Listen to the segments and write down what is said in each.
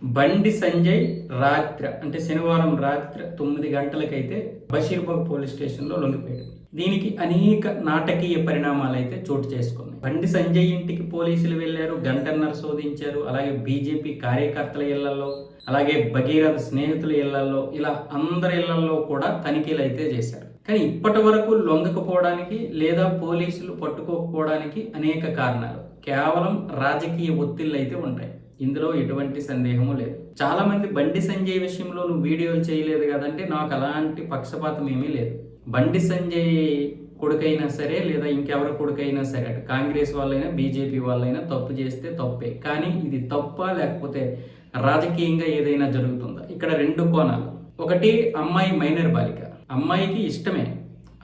బండి సంజయ్ రాత్రి అంటే శనివారం రాత్రి 9 గంటలకైతే బషీర్బాగ్ పోలీస్ స్టేషన్లో లొంగిపోయాడు. దీనికి అనేక నాటకీయ పరిణామాలు అయితే చోటు చేసుకున్నాయి. బండి సంజయ్ ఇంటికి పోలీసులు వెళ్లారు, గంటన్నర శోధించారు. అలాగే బీజేపీ కార్యకర్తల ఇళ్లలో, అలాగే భగీరథ స్నేహితుల ఇళ్లలో, ఇలా అందరి ఇళ్లలో కూడా తనిఖీలు అయితే చేశారు. కానీ ఇప్పటి వరకు లొంగకపోవడానికి లేదా పోలీసులు పట్టుకోకపోవడానికి అనేక కారణాలు, కేవలం రాజకీయ ఒత్తిళ్లు అయితే ఉంటాయి. ఇందులో ఎటువంటి సందేహము లేదు. చాలా మంది బండి సంజయ్ విషయంలో నువ్వు వీడియోలు చేయలేదు కదంటే నాకు అలాంటి పక్షపాతం ఏమీ లేదు. బండి సంజయ్ కొడుకైనా సరే లేదా ఇంకెవరి కొడుకైనా సరే, అటు కాంగ్రెస్ వాళ్ళైనా బీజేపీ వాళ్ళైనా తప్పు చేస్తే తప్పే. కానీ ఇది తప్పా లేకపోతే రాజకీయంగా ఏదైనా జరుగుతుందా? ఇక్కడ రెండు కోణాలు. ఒకటి, అమ్మాయి మైనర్ బాలిక, అమ్మాయికి ఇష్టమే,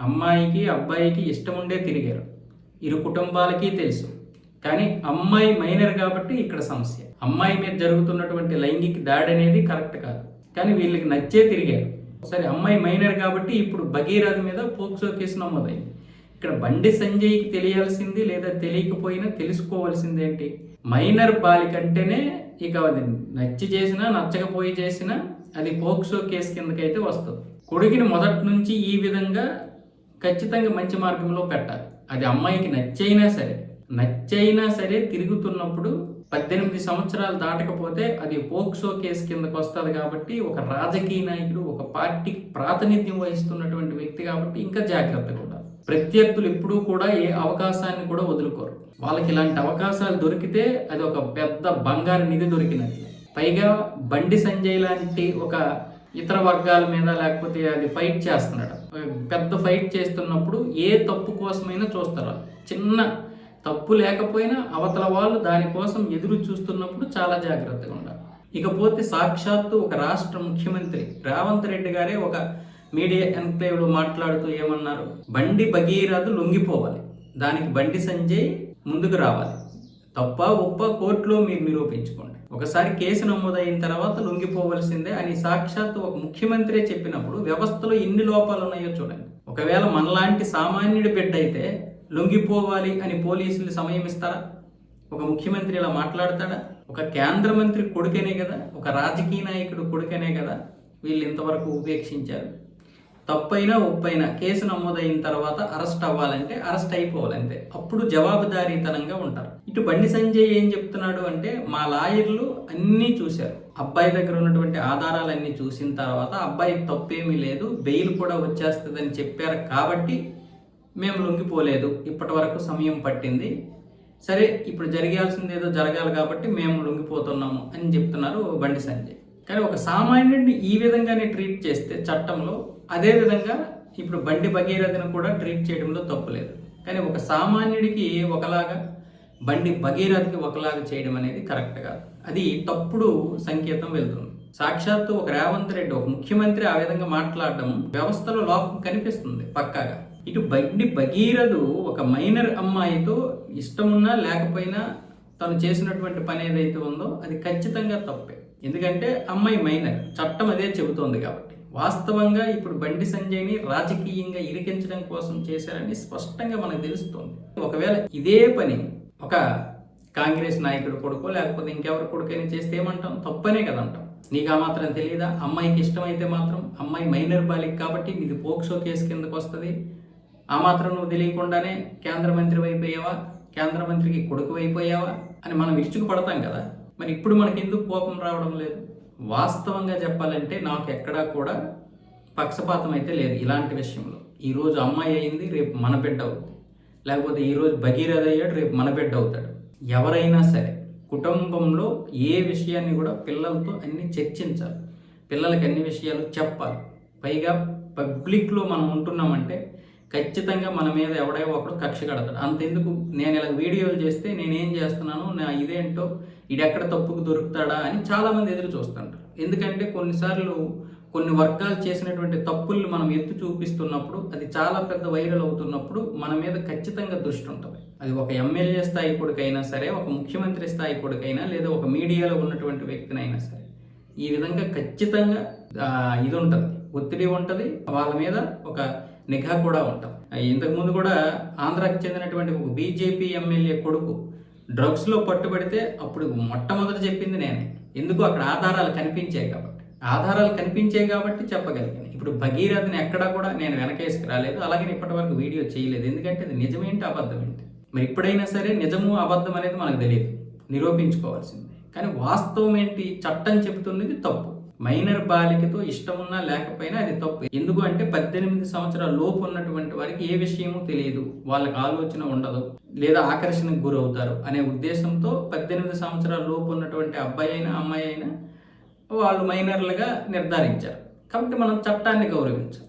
అమ్మాయికి అబ్బాయికి ఇష్టం ఉండే తిరిగారు, ఇరు కుటుంబాలకి తెలుసు. కానీ అమ్మాయి మైనర్ కాబట్టి ఇక్కడ సమస్య. అమ్మాయి మీద జరుగుతున్నటువంటి లైంగిక దాడి అనేది కరెక్ట్ కాదు, కానీ వీళ్ళకి నచ్చే తిరిగారు. సరే, అమ్మాయి మైనర్ కాబట్టి ఇప్పుడు భగీరథ మీద పోక్సో కేసు నమోదైంది. ఇక్కడ బండి సంజయ్కి తెలియాల్సింది లేదా తెలియకపోయినా తెలుసుకోవాల్సింది ఏంటి? మైనర్ బాలిక అంటేనే ఇక అది నచ్చి చేసినా నచ్చకపోయి చేసినా అది పోక్సో కేసు కిందకైతే వస్తుంది. కొడుకుని మొదటి నుంచి ఈ విధంగా ఖచ్చితంగా మంచి మార్గంలో పెట్టాలి. అది అమ్మాయికి నచ్చైనా సరే తిరుగుతున్నప్పుడు 18 సంవత్సరాలు దాటకపోతే అది పోక్సో కేసు కిందకు వస్తుంది. కాబట్టి ఒక రాజకీయ నాయకుడు, ఒక పార్టీకి ప్రాతినిధ్యం వహిస్తున్నటువంటి వ్యక్తి కాబట్టి ఇంకా జాగ్రత్తగా ఉండాలి. ప్రత్యర్థులు ఎప్పుడూ కూడా ఏ అవకాశాన్ని కూడా వదులుకోరు. వాళ్ళకి ఇలాంటి అవకాశాలు దొరికితే అది ఒక పెద్ద బంగారు నిధి దొరికినట్లే. పైగా బండి సంజయ్ లాంటి ఒక ఇతర వర్గాల మీద లేకపోతే అది ఫైట్ చేస్తున్నాడు, పెద్ద ఫైట్ చేస్తున్నప్పుడు ఏ తప్పు కోసమైనా చూస్తారు. చిన్న తప్పు లేకపోయినా అవతల వాళ్ళు దానికోసం ఎదురు చూస్తున్నప్పుడు చాలా జాగ్రత్తగా ఉండాలి. ఇకపోతే సాక్షాత్తు ఒక రాష్ట్ర ముఖ్యమంత్రి రేవంత్ రెడ్డి గారే ఒక మీడియా ఎన్క్లేవ్లో మాట్లాడుతూ ఏమన్నారు? బండి భగీరథ లొంగిపోవాలి, దానికి బండి సంజయ్ ముందుకు రావాలి, తప్ప ఒప్ప కోర్టులో మీరు నిరూపించుకోండి, ఒకసారి కేసు నమోదైన తర్వాత లొంగిపోవలసిందే అని సాక్షాత్తు ఒక ముఖ్యమంత్రి చెప్పినప్పుడు వ్యవస్థలో ఎన్ని లోపాలు ఉన్నాయో చూడండి. ఒకవేళ మనలాంటి సామాన్యుడి బిడ్డ అయితే లొంగిపోవాలి అని పోలీసులు సమయం ఇస్తారా? ఒక ముఖ్యమంత్రి ఇలా మాట్లాడతాడా? ఒక కేంద్ర మంత్రి కొడుకనే కదా, ఒక రాజకీయ నాయకుడు కొడుకనే కదా వీళ్ళు ఇంతవరకు ఉపేక్షించారు. తప్పైనా ఒప్పైనా కేసు నమోదైన తర్వాత అరెస్ట్ అవ్వాలంటే అరెస్ట్ అయిపోవాలంతే, అప్పుడు జవాబుదారీతనంగా ఉంటారు. ఇటు బండి సంజయ్ ఏం చెప్తున్నాడు అంటే, మా లాయర్లు అన్నీ చూశారు, అబ్బాయి దగ్గర ఉన్నటువంటి ఆధారాలన్నీ చూసిన తర్వాత అబ్బాయికి తప్పేమీ లేదు, బెయిల్ కూడా వచ్చేస్తుందని చెప్పారు కాబట్టి మేము లొంగిపోలేదు, ఇప్పటి వరకు సమయం పట్టింది, సరే ఇప్పుడు జరగాల్సింది ఏదో జరగాలి కాబట్టి మేము లొంగిపోతున్నాము అని చెప్తున్నారు బండి సంజయ్. కానీ ఒక సామాన్యుడిని ఈ విధంగానే ట్రీట్ చేస్తే చట్టంలో, అదే విధంగా ఇప్పుడు బండి భగీరథను కూడా ట్రీట్ చేయడంలో తప్పులేదు. కానీ ఒక సామాన్యుడికి ఒకలాగా, బండి భగీరథకి ఒకలాగా చేయడం అనేది కరెక్ట్ కాదు. అది తప్పుడు సంకేతం వెళ్తుంది. సాక్షాత్తు ఒక రేవంత్ రెడ్డి, ఒక ముఖ్యమంత్రి ఆ విధంగా మాట్లాడడం వ్యవస్థలో లోపం కనిపిస్తుంది పక్కాగా. ఇటు బండి భగీరథు ఒక మైనర్ అమ్మాయితో ఇష్టమున్నా లేకపోయినా తను చేసినటువంటి పని ఏదైతే ఉందో అది ఖచ్చితంగా తప్పే. ఎందుకంటే అమ్మాయి మైనర్, చట్టం అదే చెబుతోంది కాబట్టి. వాస్తవంగా ఇప్పుడు బండి సంజయ్ని రాజకీయంగా ఇరికించడం కోసం చేశారని స్పష్టంగా మనకు తెలుస్తోంది. ఒకవేళ ఇదే పని ఒక కాంగ్రెస్ నాయకుడు కొడుకో లేకపోతే ఇంకెవరి కొడుకైనా చేస్తే ఏమంటాం? తప్పనే కదంటాం. నీకు ఆ మాత్రం తెలియదా? అమ్మాయికి ఇష్టమైతే మాత్రం, అమ్మాయి మైనర్ బాలిక కాబట్టి ఇది పోక్సో కేసు కిందకు వస్తుంది, ఆ మాత్రం నువ్వు తెలియకుండానే కేంద్ర మంత్రి అయిపోయావా, కేంద్ర మంత్రికి కొడుకు అయిపోయావా అని మనం విరుచుకు పడతాం కదా. మరి ఇప్పుడు మనకి ఎందుకు కోపం రావడం లేదు? వాస్తవంగా చెప్పాలంటే నాకు ఎక్కడా కూడా పక్షపాతం అయితే లేదు ఇలాంటి విషయంలో. ఈరోజు అమ్మాయి అయింది, రేపు మన బిడ్డ అవుతుంది, లేకపోతే ఈరోజు భగీరథ అయ్యాడు, రేపు మన బిడ్డ అవుతాడు. ఎవరైనా సరే కుటుంబంలో ఏ విషయాన్ని కూడా పిల్లలతో అన్ని చర్చించాలి, పిల్లలకి అన్ని విషయాలు చెప్పాలి. పైగా పబ్లిక్లో మనం ఉంటున్నామంటే ఖచ్చితంగా మన మీద ఎవడో ఒకడు కక్ష కడతాడు. అంతెందుకు, నేను ఇలా వీడియోలు చేస్తే నేనేం చేస్తున్నాను, నా ఇదేంటో, ఇడెక్కడ తప్పుకు దొరుకుతాడా అని చాలామంది ఎదురు చూస్తుంటారు. ఎందుకంటే కొన్నిసార్లు కొన్ని వర్గాలు చేసినటువంటి తప్పుల్ని మనం ఎత్తు చూపిస్తున్నప్పుడు, అది చాలా పెద్ద వైరల్ అవుతున్నప్పుడు మన మీద ఖచ్చితంగా దృష్టి ఉంటుంది. అది ఒక ఎమ్మెల్యే స్థాయి కొడుకైనా సరే, ఒక ముఖ్యమంత్రి స్థాయి కొడుకైనా, లేదా ఒక మీడియాలో ఉన్నటువంటి వ్యక్తినైనా సరే, ఈ విధంగా ఖచ్చితంగా ఇది ఉంటుంది, ఒత్తిడి ఉంటుంది, వాళ్ళ మీద ఒక నిఘా కూడా ఉంటాం. ఇంతకుముందు కూడా ఆంధ్రాకి చెందినటువంటి ఒక బీజేపీ ఎమ్మెల్యే కొడుకు డ్రగ్స్లో పట్టుబడితే అప్పుడు మొట్టమొదటి చెప్పింది నేనే. ఎందుకు అక్కడ ఆధారాలు కనిపించాయి కాబట్టి చెప్పగలిగాను. ఇప్పుడు భగీరథని ఎక్కడా కూడా నేను వెనకేసుకు రాలేదు, అలాగే ఇప్పటి వరకు వీడియో చేయలేదు. ఎందుకంటే అది నిజమేంటి అబద్ధం ఏంటి. మరి ఇప్పుడైనా సరే నిజము అబద్ధం అనేది మనకు తెలియదు, నిరూపించుకోవాల్సిందే. కానీ వాస్తవం ఏంటి, చట్టం చెబుతున్నది తప్పు. మైనర్ బాలికతో ఇష్టమున్నా లేకపోయినా అది తప్పు. ఎందుకు అంటే 18 సంవత్సరాల లోపు ఉన్నటువంటి వారికి ఏ విషయమూ తెలియదు, వాళ్ళకి ఆలోచన ఉండదు, లేదా ఆకర్షణకు గురవుతారు అనే ఉద్దేశంతో 18 సంవత్సరాల లోపు ఉన్నటువంటి అబ్బాయి అయినా అమ్మాయి అయినా వాళ్ళు మైనర్లుగా నిర్ధారించారు. కాబట్టి మనం చట్టాన్ని గౌరవించాలి.